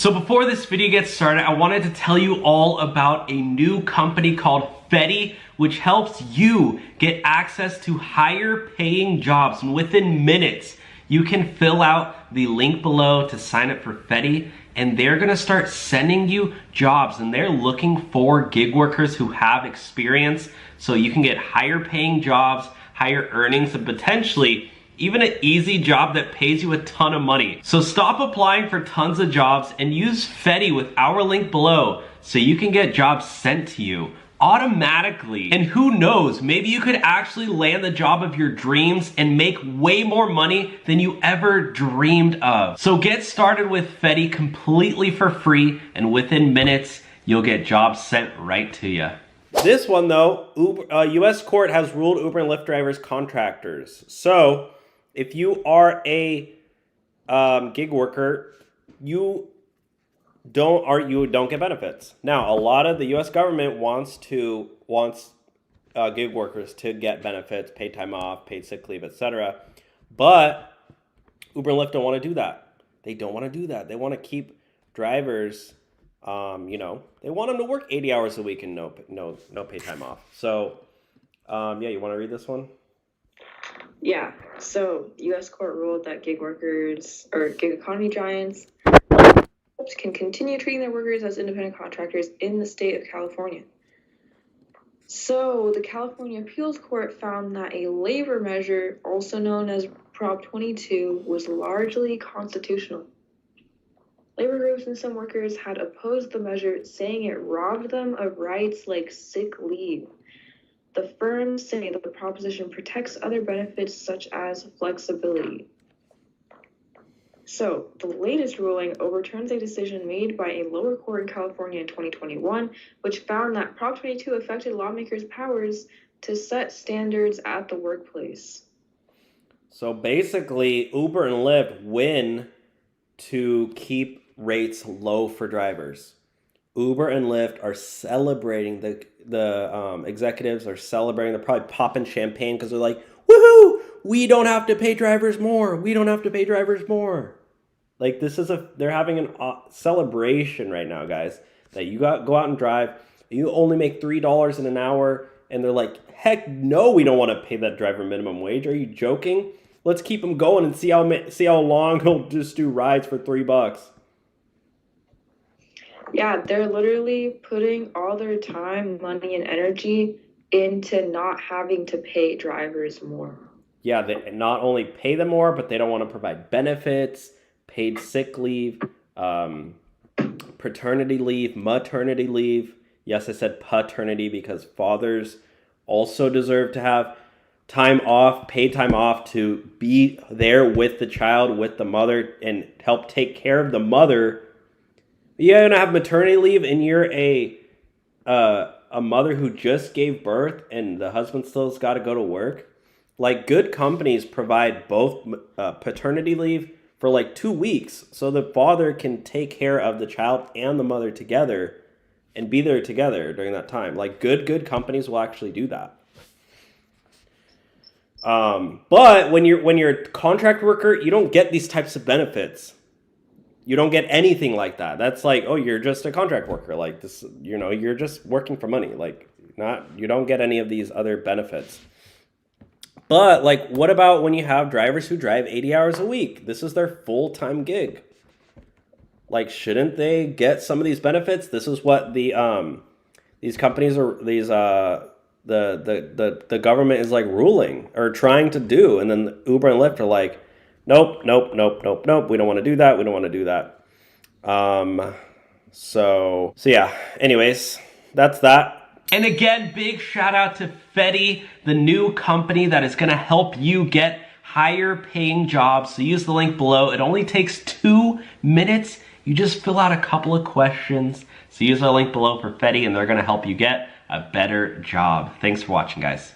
So before this video gets started, I wanted to tell you all about a new company called Fetti, which helps you get access to higher paying jobs. And within minutes, you can fill out the link below to sign up for Fetti, and they're gonna start sending you jobs, and they're looking for gig workers who have experience so you can get higher paying jobs, higher earnings, and potentially even an easy job that pays you a ton of money. So stop applying for tons of jobs and use Fetti with our link below so you can get jobs sent to you automatically. And who knows, maybe you could actually land the job of your dreams and make way more money than you ever dreamed of. So get started with Fetti completely for free, and within minutes, you'll get jobs sent right to you. This one though, US court has ruled Uber and Lyft drivers contractors. So if you are a gig worker, you don't get benefits. Now, a lot of the U.S. government wants gig workers to get benefits, paid time off, paid sick leave, etc. But Uber and Lyft don't want to do that. They don't want to do that. They want to keep drivers. They want them to work 80 hours a week and no paid time off. So, you want to read this one? Yeah, so U.S. court ruled that gig workers or gig economy giants can continue treating their workers as independent contractors in the state of California. So the California Appeals Court found that a labor measure, also known as Prop 22, was largely constitutional. Labor groups and some workers had opposed the measure, saying it robbed them of rights like sick leave. The firms say that the proposition protects other benefits such as flexibility. So, the latest ruling overturns a decision made by a lower court in California in 2021, which found that Prop 22 affected lawmakers' powers to set standards at the workplace. So basically, Uber and Lyft win to keep rates low for drivers. Uber and Lyft are celebrating, the executives are celebrating, they're probably popping champagne because they're like, woohoo, we don't have to pay drivers more. We don't have to pay drivers more. Like they're having a celebration right now, guys, that you go out and drive, you only make $3 an hour, and they're like, heck no, we don't want to pay that driver minimum wage. Are you joking? Let's keep them going and see how long he'll just do rides for $3. Yeah, they're literally putting all their time, money, and energy into not having to pay drivers more. Yeah, they not only pay them more, but they don't want to provide benefits, paid sick leave, paternity leave, maternity leave. Yes, I said paternity because fathers also deserve to have time off, paid time off to be there with the child, with the mother, and help take care of the mother. You're gonna have maternity leave, and you're a mother who just gave birth, and the husband still's got to go to work. Like, good companies provide both paternity leave for like 2 weeks, so the father can take care of the child and the mother together, and be there together during that time. Like, good companies will actually do that. But when you're a contract worker, you don't get these types of benefits. You don't get anything like that. That's like, oh, you're just a contract worker. Like this, you're just working for money. Like, you don't get any of these other benefits. But like, what about when you have drivers who drive 80 hours a week? This is their full-time gig. Like, shouldn't they get some of these benefits? This is what these companies are, the government is like ruling or trying to do. And then Uber and Lyft are like, Nope. We don't want to do that. We don't want to do that. So yeah, anyways, that's that. And again, big shout out to Fetti, the new company that is going to help you get higher paying jobs. So use the link below. It only takes 2 minutes. You just fill out a couple of questions. So use our link below for Fetti, and they're going to help you get a better job. Thanks for watching, guys.